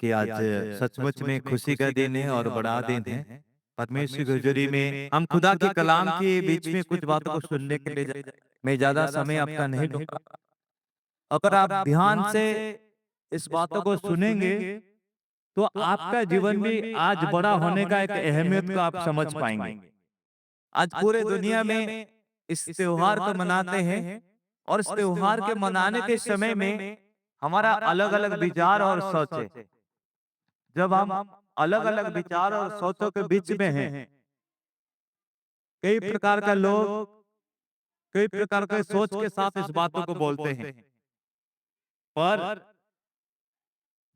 कि आज सचमुच में खुशी का दिन है और बड़ा दिन है। परमेश्वर की हज़ूरी में हम खुदा के कलाम के बीच में कुछ बातों को सुनने के लिए मैं ज़्यादा समय आपका नहीं लूँगा। अगर आप ध्यान से इस बातों को सुनेंगे, तो आपका जीवन भी आज बड़ा होने का एक अहमियत को आप समझ पाएँगे। आज पूरे दुनिया में इस त्योहार को मनाते हैं और इस त्योहार के मनाने के समय में हमारा अलग-अलग विचार और सोच है। जब हम अलग-अलग विचार और सोचों के बीच में हैं, कई प्रकार का लोग कई प्रकार के सोच के साथ इस बातों को बोलते हैं। पर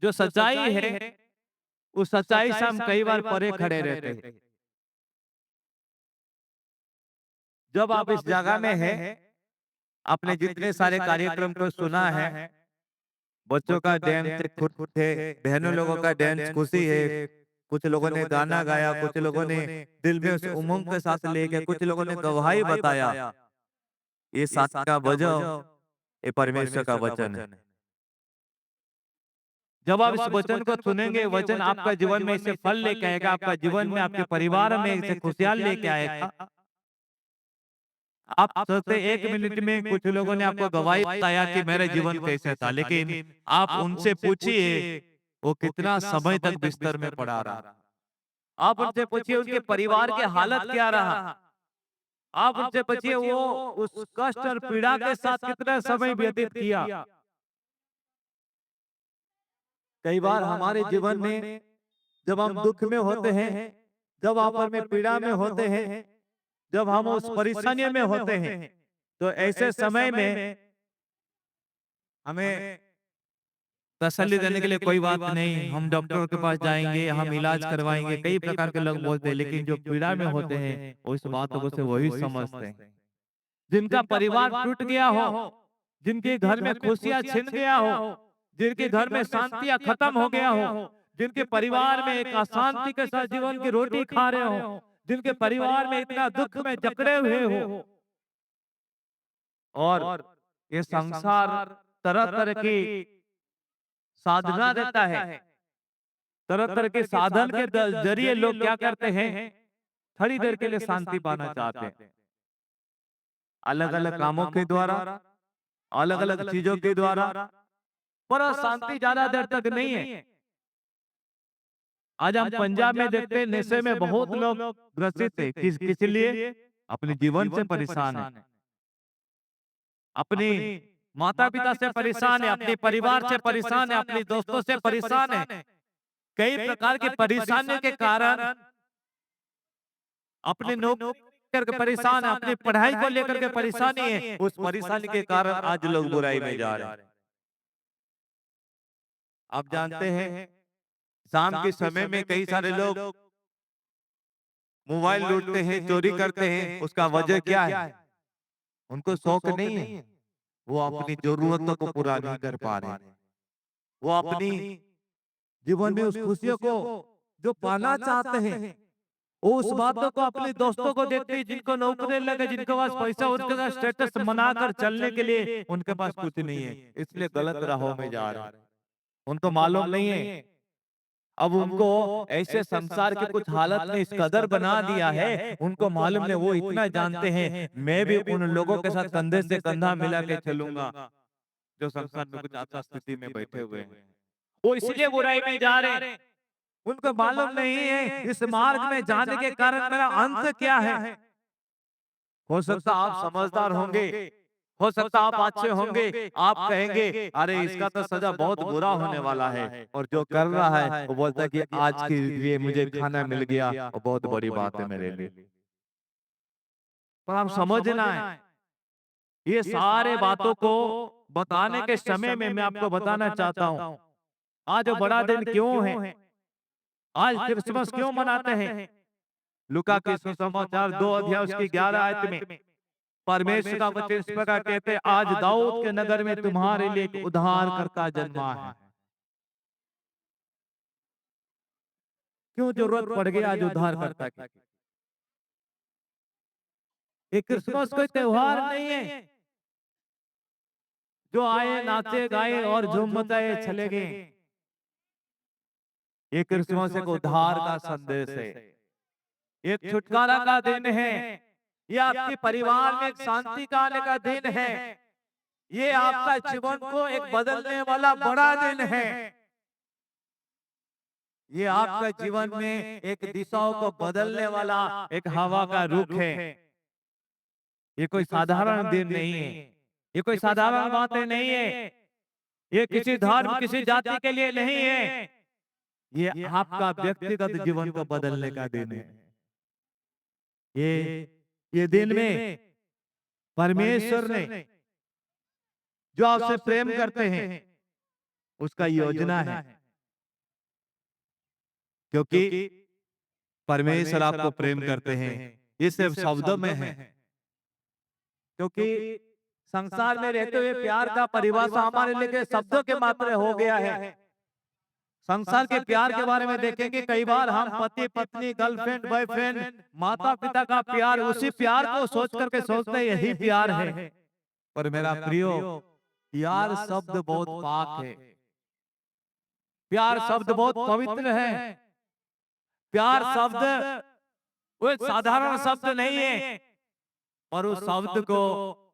जो सच्चाई है, उस सच्चाई से हम कई बार परे खड़े रहते हैं। जब आप इस जगह में हैं, आपने जितने सारे कार्यक्रम को सुना है, बच्चों का डांस खुद थे, बहनों लोगों का डांस खुशी है, कुछ लोगों ने गाना गाया, कुछ लोगों ने दिल में उस उमंग के साथ लेके, कुछ लोगों ने गवाही बताया। ये साथ का वजह ये परमेश्वर का वचन है। जब आप इस वचन को सुनेंगे, वचन आपका जीवन में इसे फल लेके आएगा, आपका जीवन में, आपके परिवार में इसे खुशहाल लेके आएगा। आप सोचते 1 मिनट में कुछ लोगों ने आपको गवाही बताया कि मेरा जीवन कैसे था, लेकिन आप उनसे पूछिए वो कितना समय तक बिस्तर में पड़ा रहा। आप उनसे पूछिए उनके परिवार की हालत क्या रहा। आप उनसे पूछिए वो उस कष्ट और पीड़ा के साथ कितना समय व्यतीत किया। कई बार हमारे जीवन में जब हम दुख में होते हैं, जब आप में पीड़ा में होते हैं, जब हम उस परेशानी में होते हैं, तो ऐसे समय में हमें तसल्ली देने के लिए कोई बात नहीं, हम डॉक्टर के पास जाएंगे, हम इलाज करवाएंगे, कई प्रकार के लोग बोलते हैं, लेकिन जो पीड़ा में होते हैं उस बातों को से वही समझते हैं। जिनका परिवार टूट गया हो, जिनके घर में खुशियां छिन गया हो, जिनके घर में शांतियां खत्म हो गया हो, जिनके परिवार में एक अशांति के साथ जीवन की रोटी खा रहे हो, जिनके परिवार में इतना दुख में जकड़े हुए हो, और ये संसार तरह तरह की साधना देता है, तरह तरह के साधन के जरिए लोग क्या करते हैं, थोड़ी देर के लिए शांति पाना चाहते हैं, अलग अलग कामों के द्वारा, अलग अलग चीजों के द्वारा, पर शांति ज्यादा देर तक नहीं है। आज हम पंजाब में देखते हैं नशे में बहुत लोग ग्रसित है, किस लिए? अपने जीवन से परेशान है, अपनी माता पिता से परेशान है, अपने परिवार से परेशान है, अपने दोस्तों से परेशान है। कई प्रकार की परेशानी के कारण अपने नौकरी करके परेशान है, अपनी पढ़ाई को लेकर के परेशानी है, उस परेशानी के कारण आज लोग बुराई में जा रहे हैं। आप जानते हैं शाम के समय में कई सारे लोग मोबाइल लूटते हैं, चोरी करते हैं, उसका वजह क्या है? उनको शौक नहीं है, वो अपनी जरूरतों को पूरा नहीं कर पा रहे, वो अपनी जीवन में उस खुशियों को जो पाना चाहते हैं, वो उस बातों को अपने दोस्तों को देखते हैं जिनको नौकरी लगे, जिनके पास पैसा, उनके पास स्टेटस बनाकर चलने के लिए उनके पास कुछ नहीं है, इसलिए गलत राहों में जा रहे हैं। उनको मालूम नहीं है, अब उनको ऐसे संसार के कुछ हालत ने इस कदर बना दिया है, उनको मालूम नहीं, वो इतना जानते हैं मैं भी उन लोगों के साथ कंधे से कंधा मिला के चलूंगा जो संसार में कुछ आशा स्थिति में बैठे हुए हैं। वो इसलिए बुराई में जा रहे हैं, उनको मालूम नहीं है इस मार्ग में जाने के कारण मेरा अंत क्या है। हो सकता आप समझदार होंगे, हो सकता आप अच्छे होंगे, आप कहेंगे अरे इसका तो सजा बहुत बुरा होने वाला है, और जो कर रहा है वो बोलता है कि आज के लिए मुझे खाना मिल गया और बहुत बड़ी बात है मेरे लिए। पर आप समझना है, ये सारे बातों को बताने के समय में मैं आपको बताना चाहता हूं, आज बड़ा दिन क्यों है, आज क्रिसमस क्यों मनाते हैं। लूका के सुसमाचार 2 अध्याय उसकी 11 आयत में परमेश्वर का वचन इस प्रकार कहते हैं, आज दाऊद के नगर में तुम्हारे लिए एक उद्धारकर्ता जन्मा है। क्यों जरूरत पड़ गई आज उद्धारकर्ता की? ये क्रिसमस कोई त्योहार नहीं है जो आए नाचे गाए और झूम मचाए चले गए। ये क्रिसमस एक उद्धार का संदेश है, एक छुटकारा का दिन है, ये आपके परिवार में एक शांति का आने का दिन है, ये आपका जीवन को एक बदलने वाला बड़ा दिन है, ये आपका जीवन में एक दिशाओं को बदलने वाला एक हवा का रुख है। ये कोई साधारण दिन नहीं है, ये कोई साधारण बातें नहीं है, ये किसी धर्म किसी जाति के लिए नहीं है, ये आपका व्यक्तिगत जीवन को बदलने का दिन है। ये दिन में परमेश्वर ने जो आपसे प्रेम करते हैं उसका योजना है, क्योंकि परमेश्वर आपको प्रेम करते हैं, ये सिर्फ शब्दों में है। क्योंकि संसार में रहते हुए प्यार का परिभाषा हमारे लिए शब्दों के मात्र हो गया है। संसार के प्यार के बारे में देखेंगे, कई बार हम पति पत्नी गर्लफ्रेंड बॉयफ्रेंड माता पिता का प्यार, उसी प्यार को सोच करके सोचते हैं यही प्यार है। पर मेरा प्रियो, प्यार शब्द बहुत पाक है, प्यार शब्द बहुत पवित्र है, प्यार शब्द वो साधारण शब्द नहीं है, और उस शब्द को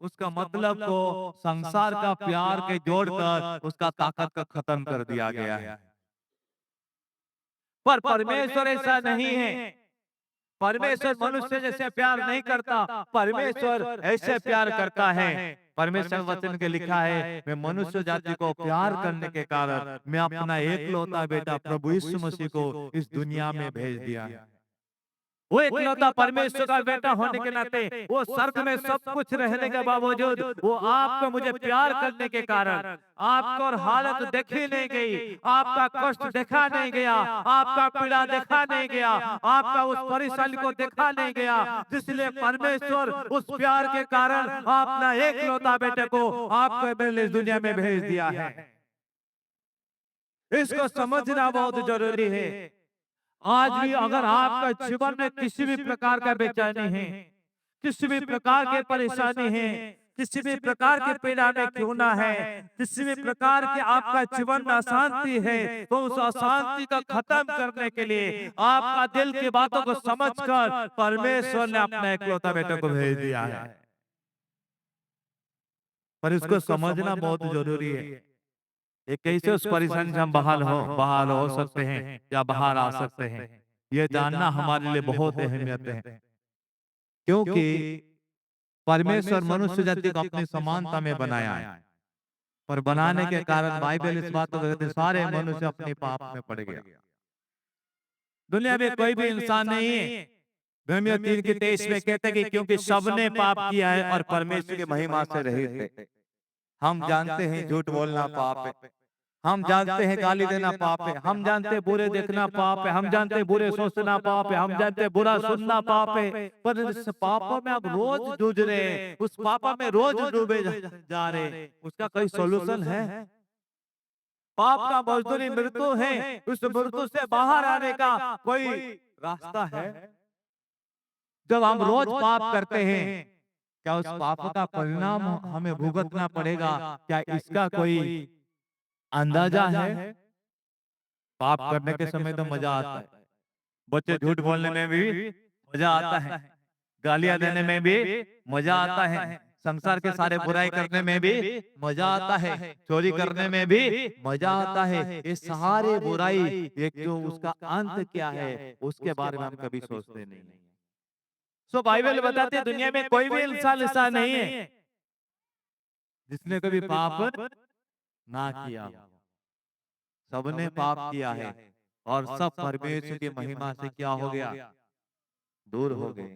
उसका मतलब को संसार का प्यार के जोड़कर उसका ताकत को खत्म कर दिया गया है। पर परमेश्वर ऐसा नहीं है, परमेश्वर मनुष्य जैसे प्यार नहीं करता, परमेश्वर ऐसे प्यार करता है। परमेश्वर वचन के लिखा है, मैं मनुष्य जाति को प्यार करने के कारण मैं अपना एकलौता बेटा प्रभु यीशु मसीह को इस दुनिया में भेज दिया। वो एकलौता परमेश्वर का बेटा होने के नाते, वो स्वर्ग में सब कुछ रहने के बावजूद वो आपको मुझे प्यार करने के कारण आपको और हालत देखी नहीं गई, आपका कष्ट देखा नहीं गया, आपका पीड़ा देखा नहीं गया, आपका उस परेशानी को देखा नहीं गया, जिसलिए परमेश्वर उस प्यार के कारण अपना एकलौता बेटे को आपको इस दुनिया में भेज दिया है। इसको समझना बहुत जरूरी है। आज भी अगर आपका जीवन में किसी भी प्रकार का बेचैनी है, किसी भी प्रकार की परेशानी है, किसी भी प्रकार के पीड़ा में क्यों ना है, किसी भी प्रकार के आपका जीवन में अशांति है, तो उस अशांति को खत्म करने के लिए आपका दिल की बातों को समझकर परमेश्वर ने अपना एकलौता बेटे को भेज दिया है। पर इसको समझना बहुत जरूरी है। ये कैसे उस परेशानी से हम बहाल हो सकते हैं या बाहर आ सकते हैं, ये जानना हमारे लिए बहुत अहमियत है। क्योंकि परमेश्वर मनुष्य जाति को अपनी समानता में बनाया है, पर बनाने के कारण बाइबल इस बात को कहते हैं सारे मनुष्य अपने पाप में पड़ गया। दुनिया में कोई भी इंसान नहीं है, रोमियो 3:23 में कहते हैं कि क्योंकि सबने पाप किया है और परमेश्वर की महिमा से रहित है। हम जानते हैं झूठ बोलना पाप है, हम जानते हैं गाली देना पाप है, हम जानते हैं बुरे देखना पाप है, हम जानते हैं बुरे सोचना पाप है, हम जानते हैं बुरा सुनना पाप है, पर इस पापों में आप रोज जूझ रहे हैं, उस पापों में रोज डूबे जा रहे हैं, उसका कोई सॉल्यूशन है? पाप का मजदूरी मृत्यु है, उस मृत्यु से बाहर आने का कोई रास्ता है? जब हम रोज पाप करते हैं, क्या उस पाप का परिणाम हमें भुगतना पड़ेगा? क्या इसका कोई अंदाजा है? पाप करने के समय तो मजा आता है, बच्चे झूठ बोलने में भी मजा आता है, गालियां देने में भी मजा आता है, संसार के सारे बुराई करने में भी मजा आता है, चोरी करने में भी मजा आता है। ये सारे बुराई एक जो उसका अंत क्या है उसके बारे में हम कभी सोचते नहीं। सो बाइबल बताते दुनिया में कोई भी इंसान ऐसा नहीं है जिसने कभी पाप ना किया। सबने पाप किया है और सब परमेश्वर की महिमा से क्या हो गया? दूर हो गए।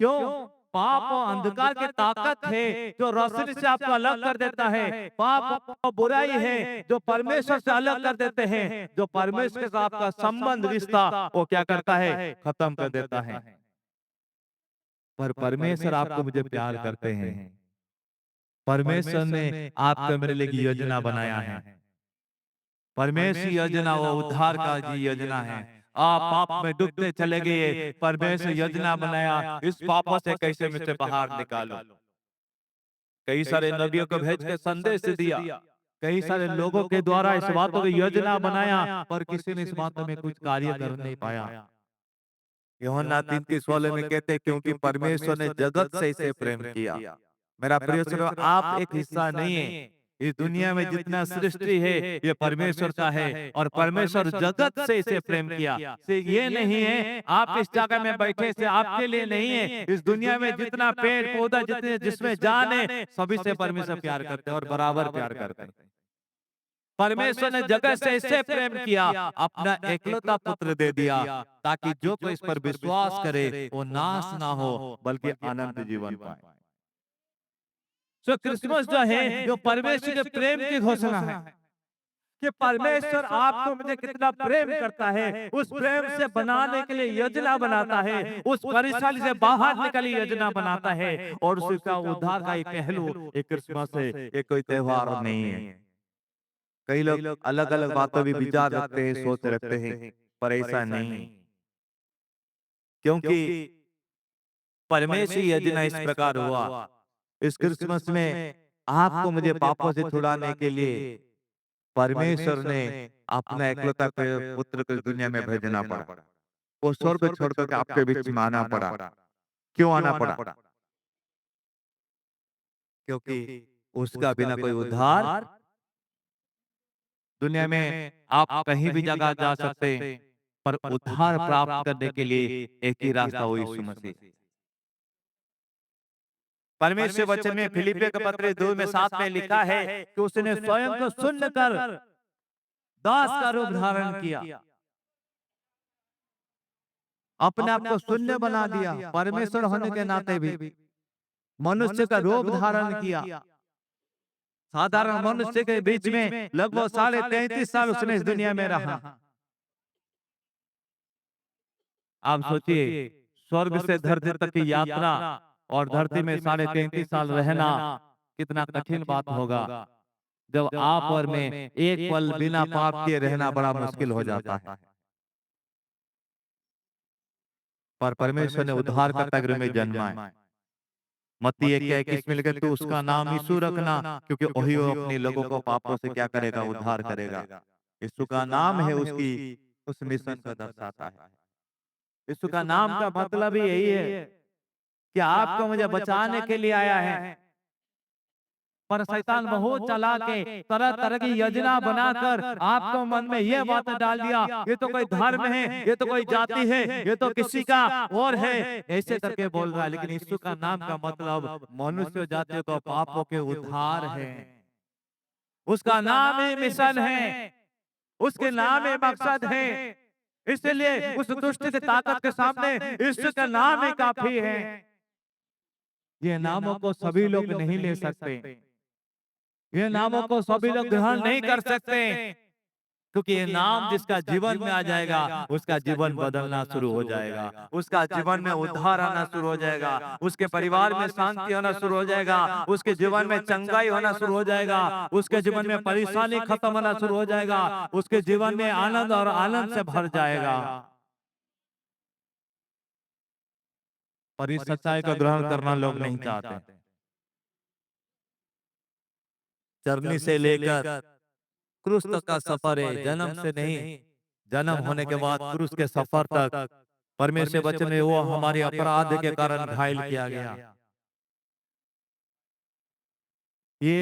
क्यों? पाप और अंधकार की ताकत है जो रोशनी से आपको अलग कर देता है। पाप और बुराई है जो परमेश्वर से अलग कर देते हैं, जो परमेश्वर के साथ आपका संबंध रिश्ता वो क्या करता है? खत्म कर देता है। पर परमेश्वर आपको मुझे प्यार करते हैं। परमेश्वर ने आपके मेरे लिए योजना बनाया है। परमेश्वर योजना वो उद्धार का जी योजना है। आप पाप में डूबते चले गए, परमेश्वर योजना बनाया इस पापों से कैसे मुझे बाहर निकालो। कई सारे नबियों को भेज के संदेश दिया, कई सारे लोगों के द्वारा इस बातों की योजना बनाया, पर किसी ने इस बातों में कुछ कार्य कर नहीं पाया। यूहन्ना 3:16 में कहते हैं, क्योंकि परमेश्वर ने जगत से इसे प्रेम किया। मेरा प्रिय सुनो, आप एक हिस्सा नहीं है। इस दुनिया में जितना सृष्टि है ये परमेश्वर का है, और परमेश्वर जगत से इसे प्रेम किया। सिर्फ ये नहीं है आप इस जगह में बैठे से आपके लिए नहीं है। इस दुनिया में जितना पेड़ पौधा, जितने जिसमें जान है, सभी से परमेश्वर प्यार करते हैं और बराबर प्यार करते हैं। परमेश्वर ने जगत से इससे प्रेम किया, अपना एकलौता पुत्र दे दिया, ताकि जो कोई इस पर विश्वास करे वो नाश ना हो बल्कि अनंत जीवन पाए। सो क्रिसमस जो है जो परमेश्वर के प्रेम की घोषणा है कि परमेश्वर आपको मुझे कितना प्रेम करता है, उस प्रेम से बनाने के लिए योजना बनाता है, उस परेशानी से बाहर निकली योजना बनाता है, और उसका उद्धार का एक पहलू एक क्रिसमस है, ये कोई त्योहार नहीं है। कई लोग अलग अलग बातों भी विचार रखते हैं, सोच रखते हैं, पर ऐसा नहीं, क्योंकि परमेश्वर की योजना इस प्रकार हुआ। इस क्रिसमस में आपको मुझे पापों से छुड़ाने के लिए परमेश्वर ने अपना एकलौता पुत्र को दुनिया में भेजना पड़ा। वो स्वर्ग छोड़कर के आपके बीच में आना पड़ा। क्यों आना पड़ा? क्योंकि उसका बिना कोई उद्धार दुनिया में आप कहीं भी जगह जा सकते हैं, पर उद्धार प्राप्त करने के लिए एक ही रास्ता, वो यीशु मसीह। परमेश्वर वचन में फिलिपियों के पत्र 2:7 में लिखा है कि उसने स्वयं को शून्य कर दास का रूप धारण किया, अपने आप को शून्य बना दिया, परमेश्वर होने के नाते भी मनुष्य का रूप धारण किया। साधारण मनुष्य के बीच में लगभग 33.5 साल उसने इस दुनिया में रहा। आप सोचिए, स्वर्ग से धरती तक की यात्रा और धरती में 33.5 साल रहना कितना कठिन बात होगा, जब आप और मैं एक पल बिना पाप किए रहना बड़ा मुश्किल हो जाता है। पर परमेश्वर ने उद्धार करता गृह में जन्मा है। मत्ती 1:21 में लिखा, तो उसका नाम यीशु रखना, क्योंकि वही वो अपने लोगों को पापों से क्या करेगा, उद्धार करेगा। यीशु का नाम है उसकी उस मिशन को दर्शाता है। यीशु का नाम का मतलब ही यही है कि आपको मुझे बचाने के लिए आया है। पर शैतान बहुत चालाक है, तरह तरह की योजना बनाकर आपको मन में यह बात डाल दिया, ये तो कोई धर्म है, ये तो कोई जाति है, ये तो किसी का और है, ऐसे करके बोल रहा है। लेकिन यीशु का नाम का मतलब मनुष्य जाति को पापों के उद्धार है। उसका नाम ही मिशन है, उसके नाम ही मकसद है। इसलिए उस दुष्ट की ताकत के सामने यीशु का नाम ही काफी है। ये नामों को सभी लोग नहीं ले सकते, ये नामों को सभी लोग ग्रहण नहीं कर सकते, क्योंकि ये नाम जिसका जीवन में आ जाएगा उसका जीवन बदलना शुरू हो जाएगा, उसका जीवन में उद्धार आना शुरू हो जाएगा, उसके परिवार में शांति होना शुरू हो जाएगा, उसके जीवन में चंगाई होना शुरू हो जाएगा, उसके जीवन में परेशानी खत्म होना शुरू हो जाएगा, उसके जीवन में आनंद और आनंद से भर जाएगा। पर इस सच्चाई को ग्रहण करना लोग नहीं चाहते। जर्नी से लेकर क्रूस तक का सफर है, जन्म से नहीं, जन्म होने के बाद क्रूस के सफर तक परमेश्वर वचन में वो हमारे अपराध के कारण घायल किया गया। ये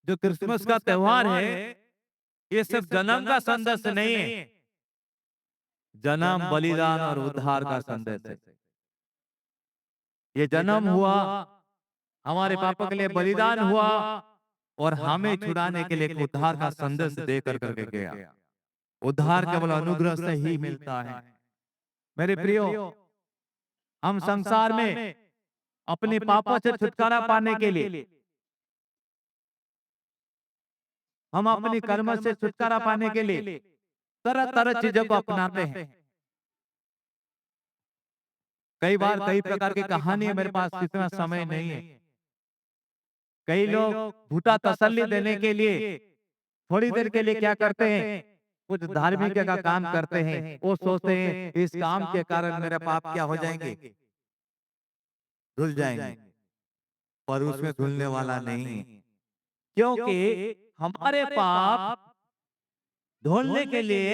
जो क्रिसमस का त्योहार है, ये सिर्फ जन्म का संदेश नहीं है, जन्म, बलिदान और उद्धार का संदेश है। ये जन्म हुआ, हमारे पापों के लिए बलिदान हुआ, और हमें छुड़ाने के लिए उद्धार का संदेश देकर करके गया। उद्धार केवल अनुग्रह से ही मिलता है। मेरे प्रियो, हम संसार में अपने पापों से छुटकारा पाने के लिए, हम अपनी कर्म से छुटकारा पाने के लिए तरह तरह चीजों को अपनाते हैं। कई बार कई प्रकार की कहानी है, मेरे पास इतना समय नहीं है। कई लोग झूठा तसल्ली देने के लिए थोड़ी देर के लिए क्या करते हैं, कुछ धार्मिक का काम करते हैं। वो सोचते हैं इस काम के कारण मेरे पाप क्या हो जाएंगे, धुल जाएंगे, पर उसमें धुलने वाला नहीं है। क्योंकि हमारे पाप धोने के लिए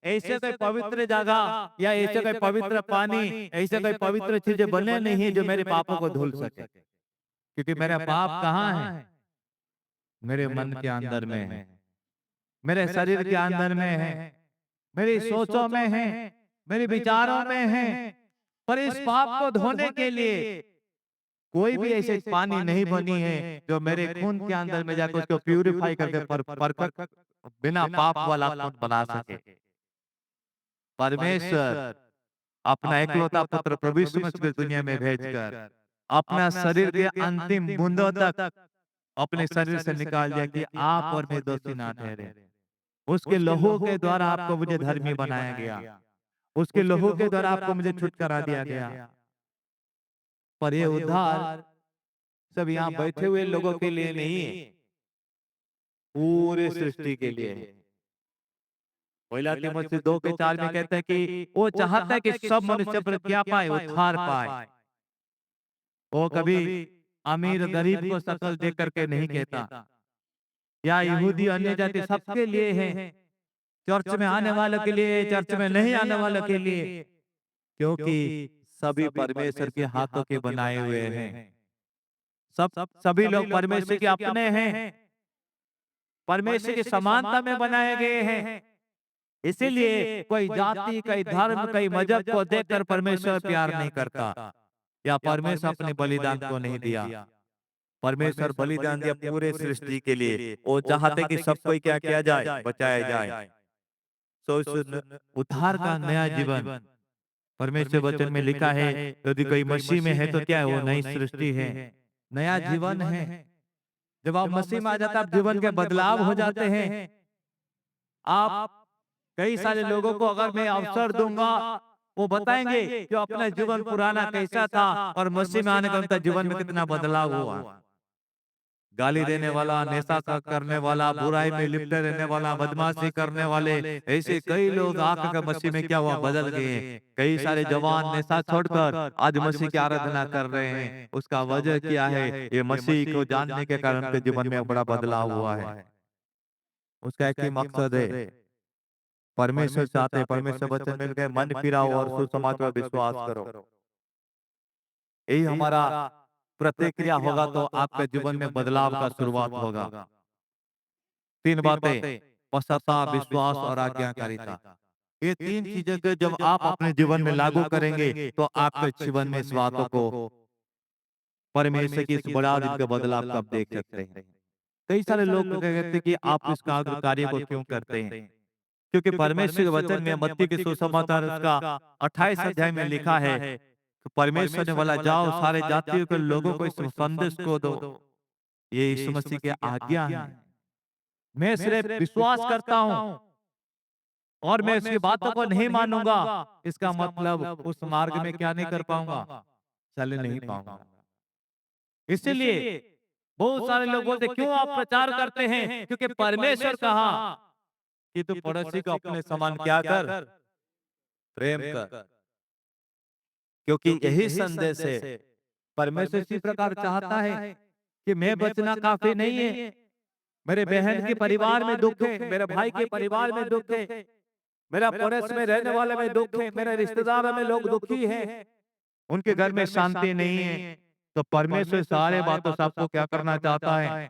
ऐसे कोई पवित्र जगह या ऐसे कोई पवित्र पानी, ऐसे कोई पवित्र चीजें बने नहीं है जो मेरे पापों को धुल सके। क्योंकि मेरा पाप कहाँ है? मेरे मन के अंदर में है, मेरे शरीर के अंदर में है, मेरी सोचों में है, मेरे विचारों में है। पर इस पाप को धोने के लिए कोई भी ऐसे पानी नहीं बनी है जो मेरे खून के अंदर में जाकर उसको प्यूरिफाई करके परफेक्ट बिना पाप वाला खून बना सके। परमेश्वर अपना एकलौता पुत्र प्रभु यीशु मसीह को दुनिया में भेजकर अपना शरीर के अंतिम बूंदों तक अपने शरीर से निकाल दिया कि आप और मैं दोषी ना ठहरे। उसके लहू के द्वारा आपको मुझे धर्मी बनाया गया, उसके लहू के द्वारा आपको मुझे छुटकारा दिया गया। पर ये उद्धार सब यहाँ बैठे हुए लोगों के लिए नहीं है, पूरे सृष्टि के लिए है। पहला तीमुथियुस 2:4 में कहते हैं कि वो चाहता है कि सब मनुष्य पर क्या पाए, उद्धार पाए। वो कभी अमीर गरीब को शकल देख करके नहीं कहता, या यहूदी अन्य जाति सबके लिए है, चर्च में आने वालों के लिए, चर्च में नहीं आने वालों के लिए, क्योंकि सभी परमेश्वर के हाथों के बनाए हुए हैं। सभी लोग परमेश्वर के अपने हैं, परमेश्वर की समानता में बनाए गए हैं। इसीलिए कोई जाति, कोई धर्म, कोई मजहब को देखकर परमेश्वर प्यार नहीं करता, या परमेश्वर अपने बलिदान को नहीं दिया। परमेश्वर बलिदान दिया पूरे सृष्टि के लिए। वो चाहते कि सब कोई क्या किया जाए, बचाया जाए। तो इस उद्धार का नया जीवन परमेश्वर वचन में लिखा है, यदि कोई मसीह में है तो क्या है, वो नई सृष्टि है, नया जीवन है। जब आप मसीह में आ जाते हैं, आप जीवन के बदलाव हो जाते हैं। आप कई सारे लोगों को अगर मैं अवसर दूंगा, वो बताएंगे कि अपना जीवन पुराना कैसा था और मसीह में आने का उनका जीवन में कितना बदलाव हुआ। गाली देने वाला, नशा करने वाला, बुराई में लिप्त रहने वाला, बदमाशी करने वाले, ऐसे कई लोग आकर मसीह में क्या हुआ, बदल गए। कई सारे जवान नशा छोड़कर आज मसीह की आराधना कर रहे हैं। उसका वजह क्या है? ये मसीह को जानने के कारण उनके जीवन में बड़ा बदलाव हुआ है। उसका एक ही मकसद है, परमेश्वर चाहते हैं, परमेश्वर वचन मिल गए, मन फिराओ और सुसमाचार पर विश्वास करो। यही हमारा प्रतिक्रिया होगा तो आपके जीवन में बदलाव का शुरुआत होगा। 3 बातें, पश्चाताप, विश्वास और आज्ञाकारिता। ये 3 चीजें को जब आप अपने जीवन में लागू करेंगे तो आपके जीवन में इस बातों को, परमेश्वर की इस बड़ा दिन के बदलाव को आप देख सकते हैं। कई सारे लोग कहते हैं कि आप इस कार्य को क्यों करते हैं? क्योंकि परमेश्वर के वचन में मत्ती के सुसमाचार उसका 28 अध्याय में लिखा है, परमेश्वर ने बोला, जाओ सारे जातियों के लोगों को इस संदेश को दो। ये यीशु मसीह की आज्ञा है। मैं सिर्फ विश्वास करता हूं और मैं उसकी बातों को नहीं मानूंगा, इसका मतलब उस मार्ग में क्या नहीं कर पाऊंगा, चल नहीं पाऊंगा। इसीलिए बहुत सारे लोग बोलते, क्यों आप प्रचार करते हैं? क्योंकि परमेश्वर कहा कि तू पड़ोसी को अपने समान क्या कर, प्रेम कर। क्योंकि यही संदेश है। परमेश्वर इसी प्रकार चाहता है कि मैं बचना काफी नहीं है, मेरे बहन के परिवार में दुख है, मेरे भाई के परिवार में दुख है, मेरा पड़ोस में रहने वाले में दुख है, मेरे रिश्तेदारों में लोग दुखी हैं, उनके घर में शांति नहीं है। तो परमेश्वर सारे बातों से आपको क्या करना चाहता है?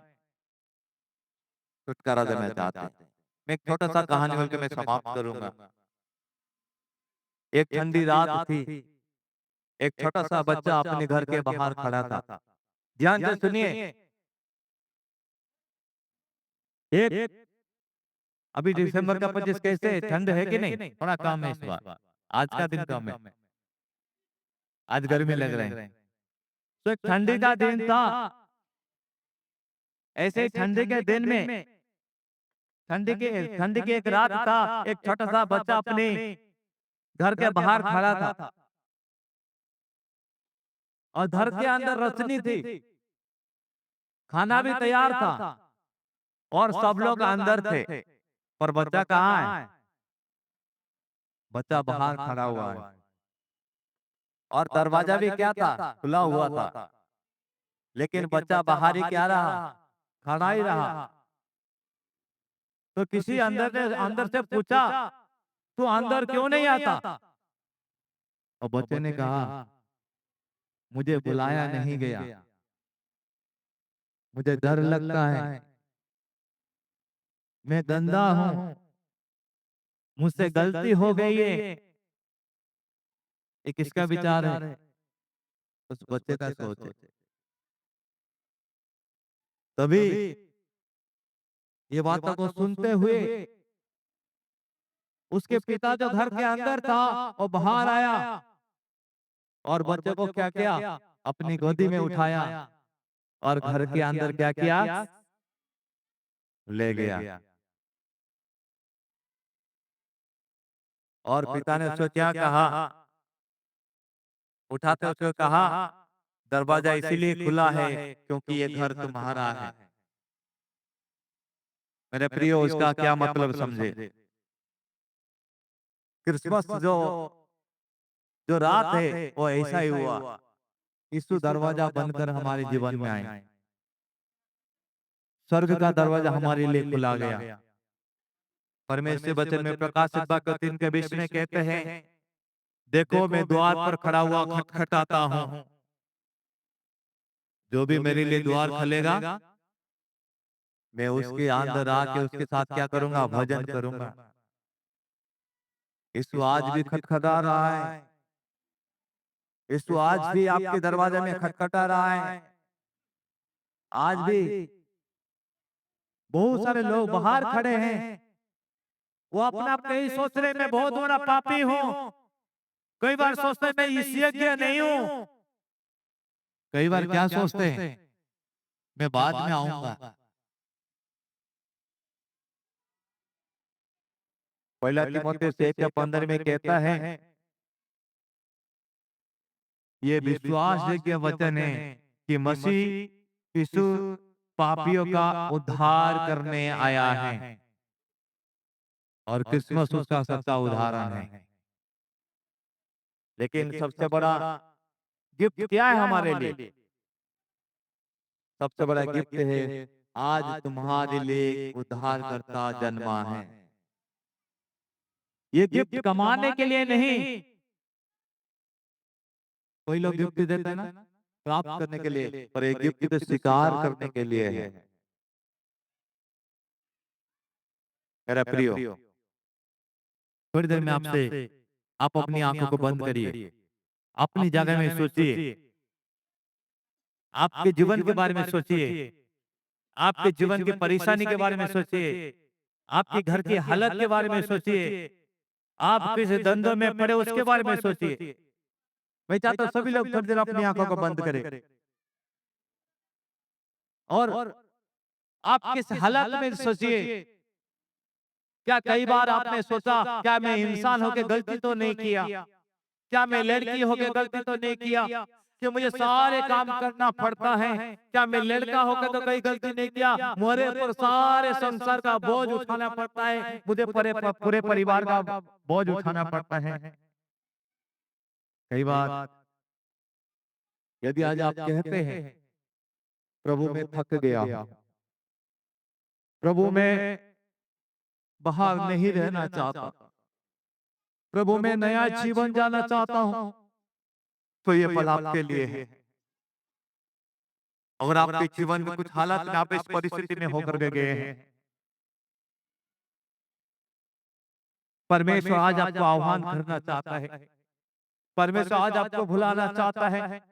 छुटकारा देना चाहता है। मैं एक छोटा सा कहानी बोल के मैं समाप्त करूंगा। एक ठंडी रात थी, एक छोटा सा बच्चा अपने घर के बाहर खड़ा था। ध्यान से सुनिए। एक अभी दिसंबर का 25 कैसे ठंड है कि नहीं? थोड़ा कम है इस बार, आज का दिन कम है, आज गर्मी लग रहे हैं। तो एक ठंडी का दिन था। ऐसे ही ठंडी के दिन में, ठंडी की एक रात था, एक छोटा सा बच्चा अपने घर के बाहर खड़ा था और घर के अंदर रोशनी थी, खाना भी तैयार था और सब लोग अंदर थे, पर बच्चा कहाँ है? बच्चा बाहर खड़ा हुआ है और दरवाजा भी क्या था? खुला हुआ था। लेकिन बच्चा बाहर ही क्या रहा? खड़ा ही रहा। तो किसी अंदर ने अंदर से पूछा, तू अंदर क्यों नहीं आता? और बच्चे ने कहा, मुझे बुलाया नहीं गया, मुझे डर लगता है, मैं गंदा हूं, मुझसे गलती हो गई है। ये किसका विचार है? उस बच्चे का सोच है। तभी ये बातों को सुनते हुए उसके पिता जो घर के अंदर था वो बाहर आया और बच्चे को क्या किया? अपनी गोदी में उठाया और घर के अंदर क्या किया? ले गया। और पिता ने उसको क्या कहा? उठाते उसको कहा, दरवाजा इसीलिए खुला है क्योंकि ये घर तुम्हारा है। मेरे प्रियो, उसका क्या मतलब समझे? क्रिसमस जो जो रात है वो ऐसा ही हुआ। यीशु दरवाजा बनकर हमारे जीवन में आए, स्वर्ग का दरवाजा हमारे लिए खुला गया। परमेश्वर वचन में प्रकाशित वाक्य 3:20 में कहते हैं, देखो मैं द्वार पर खड़ा हुआ खटखटाता हूँ, जो भी मेरे लिए द्वार खोलेगा मैं उसके अंदर आके उसके साथ क्या करूंगा? भजन करूंगा। यीशु आज भी खटखटा रहा है। यीशु आज भी आपके दरवाजे में खटखटा रहा है। आज भी बहुत सारे लोग बाहर खड़े हैं, वो अपने आप यही सोच रहे मैं बहुत बड़ा पापी हूँ। कई बार सोचते मैं यज्ञ नहीं हूँ। कई बार क्या सोचते हैं? मैं बाद में आऊंगा। पहला तीमुथियुस 1:15 में कहता है, ये विश्वास योग्य वचन है कि मसीह यीशु पापियों का उद्धार करने आया है और क्रिसमस उसका सच्चा उदाहरण है। लेकिन सबसे बड़ा गिफ्ट क्या है हमारे लिए? सबसे बड़ा गिफ्ट है, आज तुम्हारे लिए उद्धारकर्ता जन्मा है। ये गिफ्ट कमाने के लिए नहीं। कोई लोग गिफ्ट देते हैं ना प्राप्त करने के लिए, पर एक गिफ्ट तो स्वीकार करने के लिए है। मेरा प्रियो, थोड़ी देर में आपसे आप अपनी आंखों को बंद करिए, अपनी जगह में सोचिए, आपके जीवन के बारे में सोचिए, आपके जीवन की परेशानी के बारे में सोचिए, आपके घर की हालत के बारे में सोचिए, आप किस धंधे में पड़े उसके बारे में सोचिए। मैं चाहता हूं सभी लोग थोड़ी देर अपनी आंखों को बंद करें और आप किस हालत में सोचिए। क्या कई बार आपने सोचा, क्या मैं इंसान होकर गलती तो नहीं किया? क्या मैं लड़की होकर गलती तो नहीं किया कि मुझे सारे काम करना पड़ता है? क्या मैं लड़का होकर तो कहीं गलती नहीं किया? मेरे पर सारे संसार का बोझ उठाना पड़ता है, मुझे पूरे परिवार का बोझ उठाना पड़ता है। कई बार यदि आज आप कहते हैं, प्रभु मैं थक गया हूं, प्रभु मैं बाहर नहीं रहना चाहता, प्रभु मैं नया जीवन जाना चाहता हूं, तो ये पल आपके लिए है। अगर आपके जीवन में कुछ हालात में आप इस परिस्थिति में होकर के गए हैं, परमेश्वर आज आपको आह्वान करना चाहता है, परमेश्वर आज आपको बुलाना चाहता है।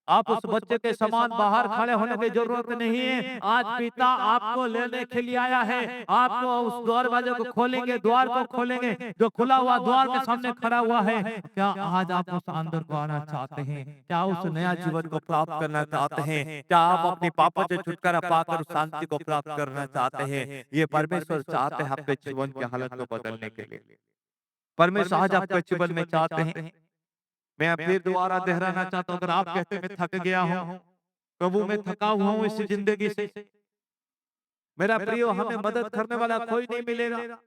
आप उस बच्चे के समान बाहर खड़े होने की जरूरत नहीं है। आज पिता आपको लेने के लिए आया है। आपको उस दरवाजे को खोलेंगे, द्वार को खोलेंगे, जो खुला हुआ द्वार के सामने खड़ा हुआ है। क्या आज आप उस अंदर को आना चाहते हैं? क्या उस नया जीवन को प्राप्त करना चाहते हैं? क्या आप अपने पापों से छुटकारा पाकर उस शांति को प्राप्त करना चाहते हैं? ये परमेश्वर चाहते हैं आपके जीवन की हालत को बदलने के लिए। परमेश्वर आज आपके जीवन में चाहते हैं। मैं फिर दोबारा दोहराना चाहता हूं, अगर आप कहते मैं थक गया हूं, प्रभु मैं थका हुआ हूं इस जिंदगी से, मेरा प्रियो हमें मदद करने वाला कोई नहीं मिलेगा।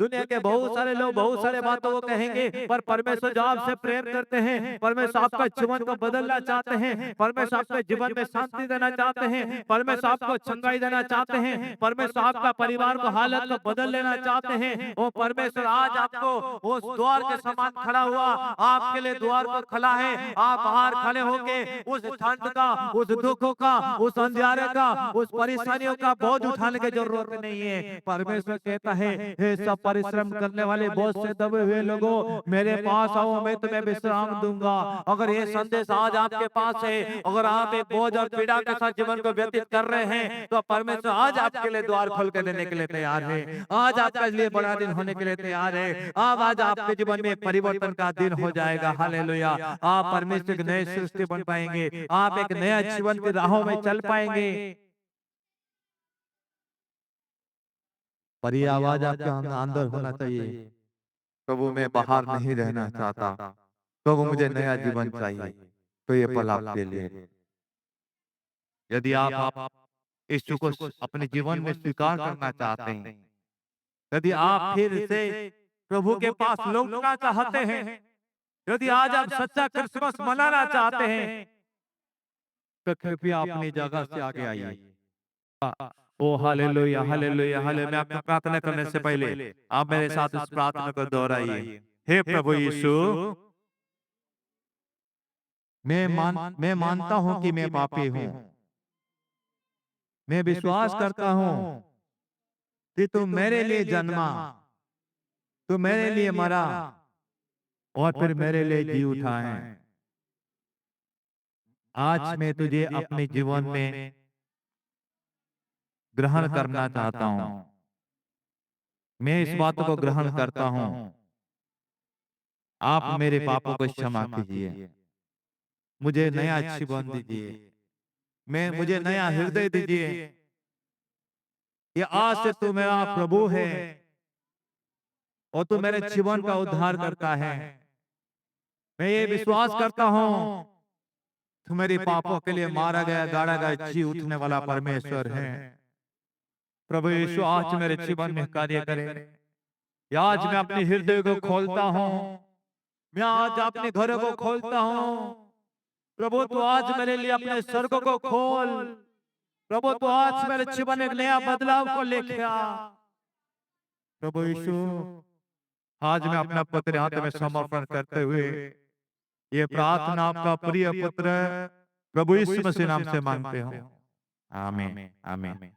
दुनिया के बहुत सारे लोग बहुत सारे बातों को कहेंगे, पर परमेश्वर जो आपसे प्रेम करते हैं, परमेश्वर आपका जीवन को बदलना चाहते हैं, परमेश्वर आपके जीवन में शांति देना चाहते हैं, परमेश्वर आपको चंगाई देना चाहते हैं, परमेश्वर आपका परिवार को हालत को बदल लेना चाहते हैं। वो परमेश्वर आज आपको उस द्वार के समान खड़ा हुआ, आपके लिए द्वार पर खड़ा है। आप बाहर खड़े होके उस ठंड का, उस दुखों का, उस अंधियारे का, उस परेशानियों का बोझ उठाने की जरूरत नहीं है। परमेश्वर कहता है, हे सब परिश्रम करने वाले बोझ से दबे हुए लोगों, मेरे पास आओ, मैं तुम्हें विश्राम दूंगा। अगर ये संदेश आज आपके पास है, अगर आप एक बोझ और पीड़ा के साथ जीवन को व्यतीत कर रहे हैं, तो परमेश्वर आज आपके लिए द्वार खोल के देने के लिए तैयार है। आज आपके लिए बड़ा दिन होने के लिए तैयार है। अब आज आपके जीवन में परिवर्तन का दिन हो जाएगा। हालेलुया। आप परमेश्वर की नई सृष्टि बन पाएंगे, आप एक नया जीवन की राहों में चल पाएंगे। पर ये आवाज आपके अंदर होना चाहिए, प्रभु मैं बाहर नहीं रहना चाहता, प्रभु मुझे नया जीवन चाहिए। तो ये पल आपके लिए, यदि आप यीशु को अपने जीवन में स्वीकार करना चाहते हैं, यदि आप फिर से प्रभु के पास लौटना चाहते हैं, यदि आज आप सच्चा क्रिसमस मनाना चाहते हैं, तो कृपया अपनी जगह से आगे आइए। ओ हालेलुया, हालेलुया, हालेलुया। मैं आपको प्रार्थना करने से पहले आप मेरे साथ इस प्रार्थना को दोहराइए। हे प्रभु यीशु, मैं मानता हूं कि मैं पापी हूं। मैं विश्वास करता हूं कि तुम मेरे लिए जन्मा, तुम मेरे लिए मरा और फिर मेरे लिए जी उठा है। आज मैं तुझे अपने जीवन में ग्रहण करना चाहता हूं। मैं इस बात को ग्रहण करता हूं, आप मेरे पापों को क्षमा कीजिए, मुझे नया जीवन दीजिए, मुझे नया हृदय दीजिए। ये आज से तू मेरा प्रभु है और तू मेरे जीवन का उद्धार करता है। मैं ये विश्वास करता हूं तू मेरे पापों के लिए मारा गया, गाड़ा गया, जी उठने वाला परमेश्वर है। प्रभु यीशु आज मेरे जीवन में कार्य करे। आज मैं अपने हृदय को खोलता हूँ, मैं आज अपने घरों को खोलता हूँ। प्रभु तू आज मेरे लिए अपने स्वर्गों को खोल। प्रभु तू आज मेरे जीवन में एक नया बदलाव को लेके आ। प्रभु यीशु आज मैं अपना पुत्र हाथ में समर्पण करते हुए ये प्रार्थना आपका प्रिय पुत्र प्रभु यीशु मसीह नाम से मांगते हो। आमीन, आमीन।